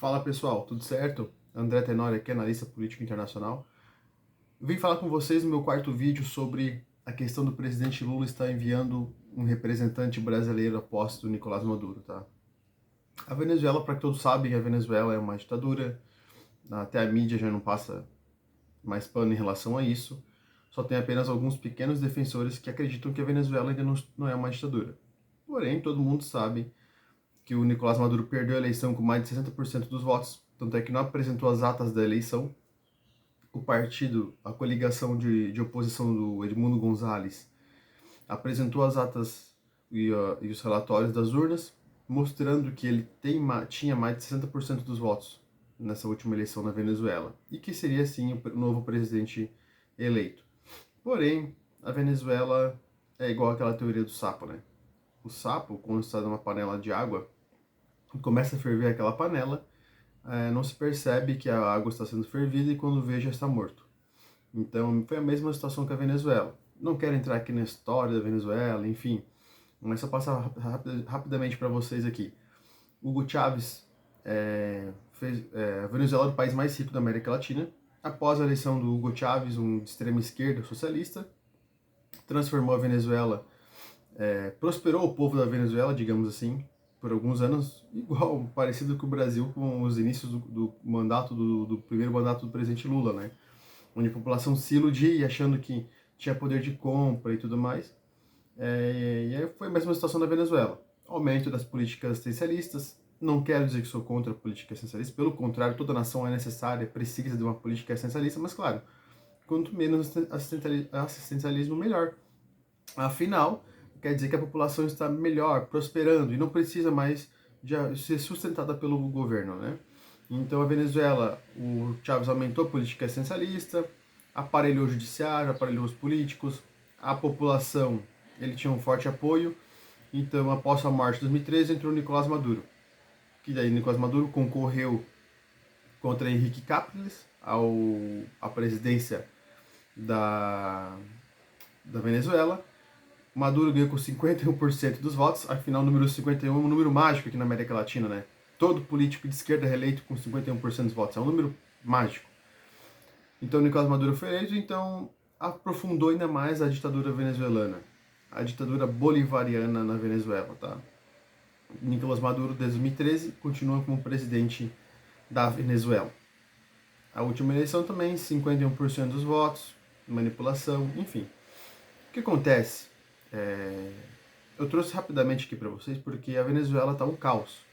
Fala pessoal, tudo certo? André Tenório aqui, analista político internacional. Eu vim falar com vocês no meu quarto vídeo sobre a questão do presidente Lula estar enviando um representante brasileiro a posse do Nicolás Maduro, tá? A Venezuela, para que todos sabem, a Venezuela é uma ditadura, até a mídia já não passa mais pano em relação a isso, só tem apenas alguns pequenos defensores que acreditam que a Venezuela ainda não é uma ditadura. Porém, todo mundo sabe que o Nicolás Maduro perdeu a eleição com mais de 60% dos votos, tanto é que não apresentou as atas da eleição. O partido, a coligação de oposição do Edmundo Gonzalez, apresentou as atas e os relatórios das urnas, mostrando que ele tinha mais de 60% dos votos nessa última eleição na Venezuela, e que seria, sim, o novo presidente eleito. Porém, a Venezuela é igual àquela teoria do sapo, né? O sapo, quando está numa panela de água, começa a ferver aquela panela, não se percebe que a água está sendo fervida e quando vê já está morto. Então foi a mesma situação que a Venezuela. Não quero entrar aqui na história da Venezuela, enfim, mas só passar rapidamente para vocês aqui. Hugo Chávez fez a Venezuela é o país mais rico da América Latina. Após a eleição do Hugo Chávez, um de extrema esquerda socialista, transformou a Venezuela, prosperou o povo da Venezuela, digamos assim, por alguns anos, igual, parecido com o Brasil, com os inícios do mandato, do primeiro mandato do presidente Lula, né? Onde a população se iludia achando que tinha poder de compra e tudo mais. E aí foi a mesma situação da Venezuela. Aumento das políticas assistencialistas. Não quero dizer que sou contra a política assistencialista, pelo contrário, toda nação é necessária, precisa de uma política assistencialista, mas claro, quanto menos assistencialismo, melhor. Afinal, quer dizer que a população está melhor, prosperando e não precisa mais de ser sustentada pelo governo, né? Então a Venezuela, o Chávez aumentou a política essencialista, aparelhou o judiciário, aparelhou os políticos, a população, ele tinha um forte apoio. Então, após a morte de 2013, entrou Nicolás Maduro, que daí Nicolás Maduro concorreu contra Henrique Capriles à presidência da Venezuela. Maduro ganhou com 51% dos votos, afinal o número 51 é um número mágico aqui na América Latina, né? Todo político de esquerda é reeleito com 51% dos votos, é um número mágico. Então Nicolás Maduro foi eleito, então aprofundou ainda mais a ditadura venezuelana, a ditadura bolivariana na Venezuela, tá? Nicolás Maduro, desde 2013, continua como presidente da Venezuela. A última eleição também, 51% dos votos, manipulação, enfim. O que acontece? Eu trouxe rapidamente aqui para vocês porque a Venezuela está um caos.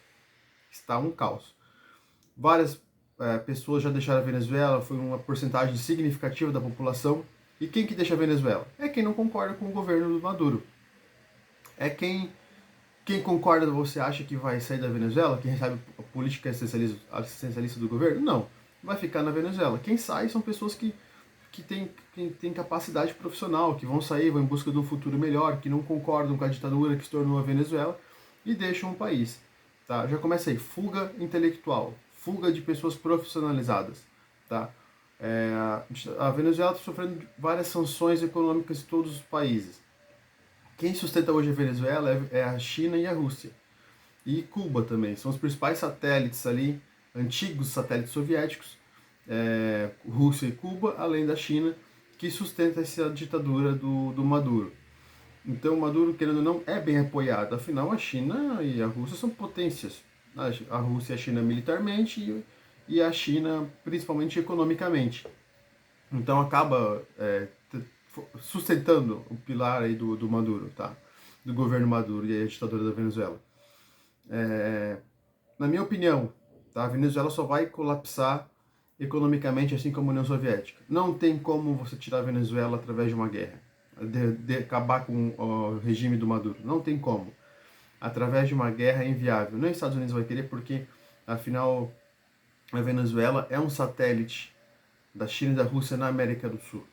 Está um caos. Várias pessoas já deixaram a Venezuela, foi uma porcentagem significativa da população. E quem que deixa a Venezuela? É quem não concorda com o governo do Maduro. É quem concorda, você acha que vai sair da Venezuela? Quem recebe a política assistencialista do governo? Não. Vai ficar na Venezuela. Quem sai são pessoas que têm capacidade profissional, que vão sair, vão em busca de um futuro melhor, que não concordam com a ditadura que se tornou a Venezuela e deixam o país. Tá? Já começa aí, fuga intelectual, fuga de pessoas profissionalizadas. Tá? A Venezuela está sofrendo várias sanções econômicas de todos os países. Quem sustenta hoje a Venezuela é a China e a Rússia. E Cuba também. São os principais satélites ali, antigos satélites soviéticos, Rússia e Cuba, além da China, que sustenta essa ditadura do Maduro. Então o Maduro, querendo ou não, é bem apoiado. Afinal, a China e a Rússia são potências. A Rússia e a China militarmente e a China principalmente economicamente. Então acaba sustentando o pilar aí do Maduro, tá? Do governo Maduro e a ditadura da Venezuela. Na minha opinião, tá? A Venezuela só vai colapsar economicamente, assim como a União Soviética. Não tem como você tirar a Venezuela através de uma guerra, de acabar com o regime do Maduro. Não tem como. Através de uma guerra é inviável. Nem os Estados Unidos vai querer, porque, afinal, a Venezuela é um satélite da China e da Rússia na América do Sul.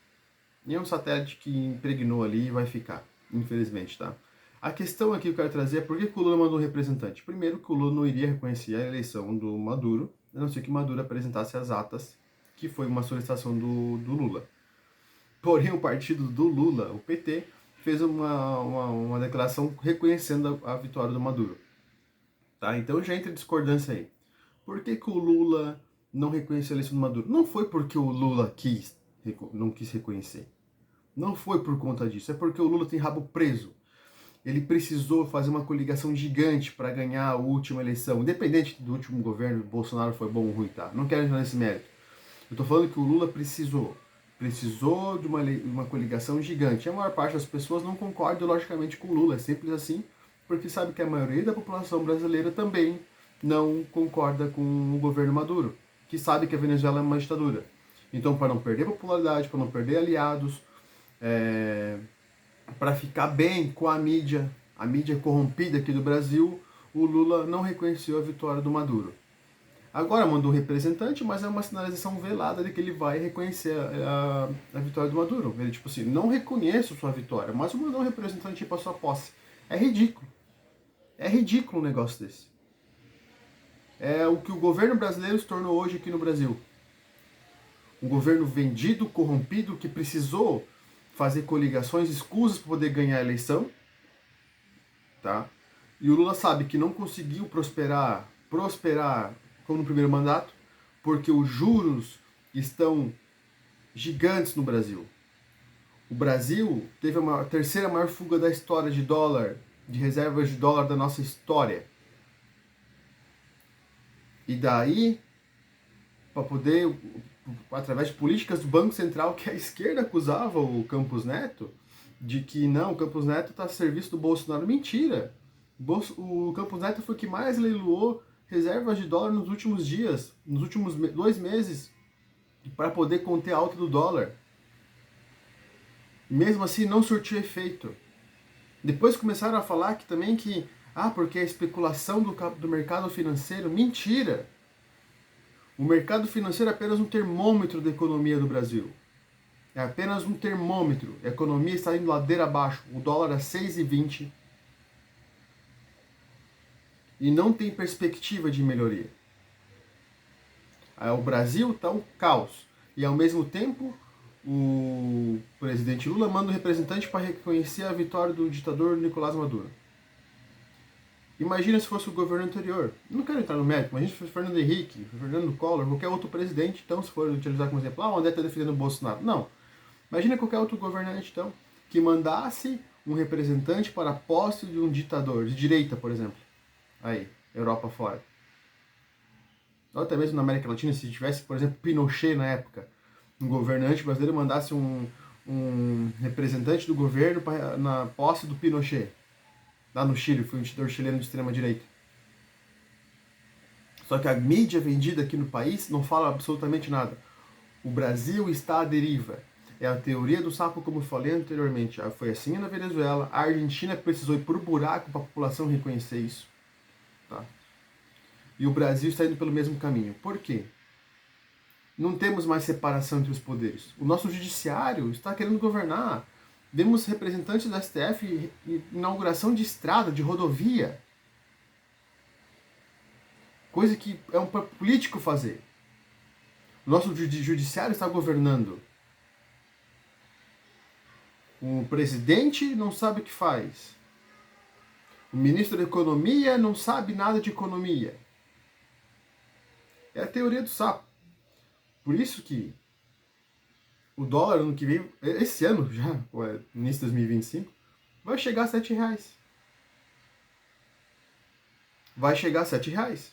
E é um satélite que impregnou ali e vai ficar, infelizmente, tá? A questão aqui que eu quero trazer é por que o Lula mandou um representante. Primeiro, que o Lula não iria reconhecer a eleição do Maduro, a não ser que Maduro apresentasse as atas, que foi uma solicitação do Lula. Porém, o partido do Lula, o PT, fez uma declaração reconhecendo a vitória do Maduro. Tá? Então já entra discordância aí. Por que que o Lula não reconheceu a eleição do Maduro? Não foi porque o Lula não quis reconhecer. Não foi por conta disso. É porque o Lula tem rabo preso. Ele precisou fazer uma coligação gigante para ganhar a última eleição. Independente do último governo, Bolsonaro foi bom ou ruim, tá? Não quero entrar nesse mérito. Eu tô falando que o Lula precisou de uma coligação gigante. A maior parte das pessoas não concorda logicamente com o Lula, é simples assim, porque sabe que a maioria da população brasileira também não concorda com o governo Maduro, que sabe que a Venezuela é uma ditadura. Então, para não perder popularidade, para não perder aliados, para ficar bem com a mídia corrompida aqui do Brasil, o Lula não reconheceu a vitória do Maduro. Agora mandou um representante, mas é uma sinalização velada de que ele vai reconhecer a vitória do Maduro. Ele, tipo assim, não reconheço sua vitória, mas mandou um representante para sua posse. É ridículo. É ridículo um negócio desse. É o que o governo brasileiro se tornou hoje aqui no Brasil. Um governo vendido, corrompido, que precisou fazer coligações escusas para poder ganhar a eleição. Tá? E o Lula sabe que não conseguiu prosperar como no primeiro mandato, porque os juros estão gigantes no Brasil. O Brasil teve a terceira maior fuga da história de dólar, de reservas de dólar da nossa história. E daí, para poder, através de políticas do Banco Central, que a esquerda acusava o Campos Neto, de que não, o Campos Neto está a serviço do Bolsonaro. Mentira! O Campos Neto foi o que mais leiloou reservas de dólar nos últimos dias, nos últimos 2 meses, para poder conter a alta do dólar. Mesmo assim, não surtiu efeito. Depois começaram a falar que também porque a especulação do mercado financeiro. Mentira! O mercado financeiro é apenas um termômetro da economia do Brasil. É apenas um termômetro. A economia está indo ladeira abaixo. O dólar é 6,20 e não tem perspectiva de melhoria. O Brasil está um caos. E ao mesmo tempo, o presidente Lula manda um representante para reconhecer a vitória do ditador Nicolás Maduro. Imagina se fosse o governo anterior. Não quero entrar no mérito, imagina se fosse Fernando Henrique, Fernando Collor, qualquer outro presidente, então, se for utilizar como exemplo, o André está defendendo o Bolsonaro. Não. Imagina qualquer outro governante, então, que mandasse um representante para a posse de um ditador, de direita, por exemplo. Aí, Europa fora. Ou até mesmo na América Latina, se tivesse, por exemplo, Pinochet na época, um governante brasileiro mandasse um representante do governo na posse do Pinochet. Lá no Chile, foi um ditador chileno de extrema direita. Só que a mídia vendida aqui no país não fala absolutamente nada. O Brasil está à deriva. É a teoria do sapo, como eu falei anteriormente. Foi assim na Venezuela. A Argentina precisou ir por buraco para a população reconhecer isso. Tá? E o Brasil está indo pelo mesmo caminho. Por quê? Não temos mais separação entre os poderes. O nosso judiciário está querendo governar. Vemos representantes do STF em inauguração de estrada, de rodovia. Coisa que é um político fazer. O nosso judiciário está governando. O presidente não sabe o que faz. O ministro da Economia não sabe nada de economia. É a teoria do sapo. Por isso que o dólar ano que vem, esse ano já, início de 2025, vai chegar a R$7. Vai chegar a R$7.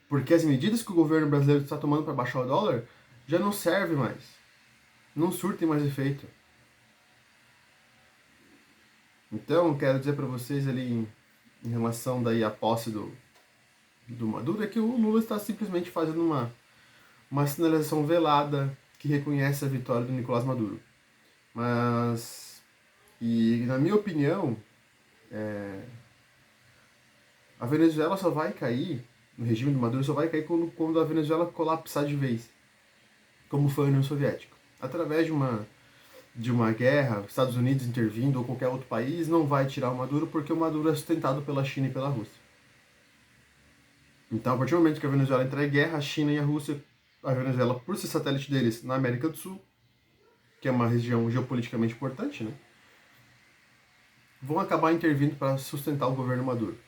Porque as medidas que o governo brasileiro está tomando para baixar o dólar já não servem mais. Não surtem mais efeito. Então, quero dizer para vocês ali em relação daí à posse do Maduro, é que o Lula está simplesmente fazendo uma sinalização velada que reconhece a vitória do Nicolás Maduro. Mas, e na minha opinião, a Venezuela só vai cair, o regime do Maduro só vai cair quando a Venezuela colapsar de vez, como foi a União Soviética. Através de uma guerra, Estados Unidos intervindo ou qualquer outro país, não vai tirar o Maduro, porque o Maduro é sustentado pela China e pela Rússia. Então, a partir do momento que a Venezuela entrar em guerra, a China e a Rússia, a Venezuela, por ser satélite deles na América do Sul, que é uma região geopoliticamente importante, né, vão acabar intervindo para sustentar o governo Maduro.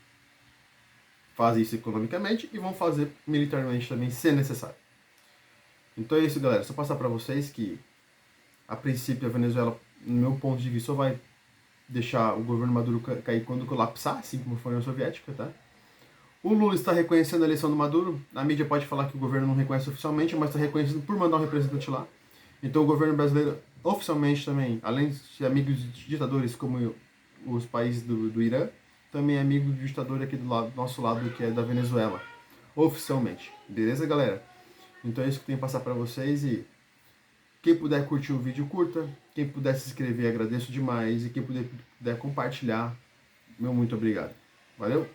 fazem isso economicamente e vão fazer militarmente também, se necessário. Então é isso, galera. Só passar para vocês que, a princípio, a Venezuela, no meu ponto de vista, só vai deixar o governo Maduro cair quando colapsar, assim como foi a União Soviética, tá? O Lula está reconhecendo a eleição do Maduro. A mídia pode falar que o governo não reconhece oficialmente, mas está reconhecendo por mandar um representante lá. Então o governo brasileiro, oficialmente também, além de ser amigo de ditadores como os países do Irã, também é amigo do ditador aqui do nosso lado, que é da Venezuela. Oficialmente. Beleza, galera? Então é isso que eu tenho que passar para vocês e quem puder curtir o vídeo, curta. Quem puder se inscrever, agradeço demais. E quem puder compartilhar, meu muito obrigado. Valeu?